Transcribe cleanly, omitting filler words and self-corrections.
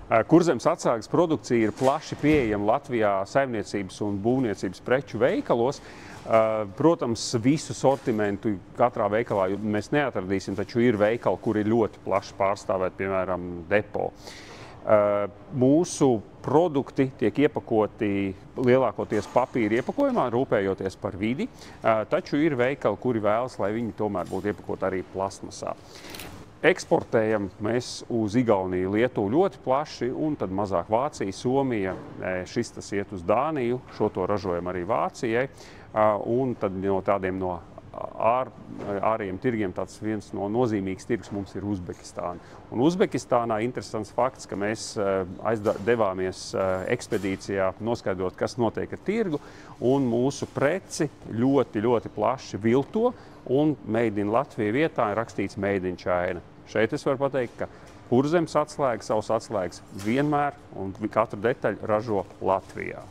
Kurzemes atslēgas produkcija ir plaši pieejama Latvijā saimniecības un būvniecības preču veikalos. Protams, visu sortimentu katrā veikalā mēs neatradīsim, taču ir veikali, kuri ir ļoti plaši pārstāvēti, piemēram, Depo. Mūsu produkti tiek iepakoti lielākoties papīra iepakojumā, rūpējoties par vidi, taču ir veikali, kuri vēlas, lai viņi tomēr būtu iepakoti arī plasmasā. Eksportējam mēs uz Igauniju, Lietuvu ļoti plaši, un tad mazāk Vācija, Somija, šis tas iet uz Dāniju, šo to ražojam arī Vācijai, un tad no tādiem no ārējiem tirgiem tāds viens no nozīmīgs tirgus mums ir Uzbekistāna. Un Uzbekistānā interesants fakts, ka mēs devāmies ekspedīcijā noskaidrot, kas notiek ar tirgu, un mūsu preci ļoti plaši vilto, un Made in Latvija vietā ir rakstīts Made in China. Šeit es varu pateikt, ka Kurzemes atslēgas, savas atslēgas vienmēr un katru detaļu ražo Latvijā.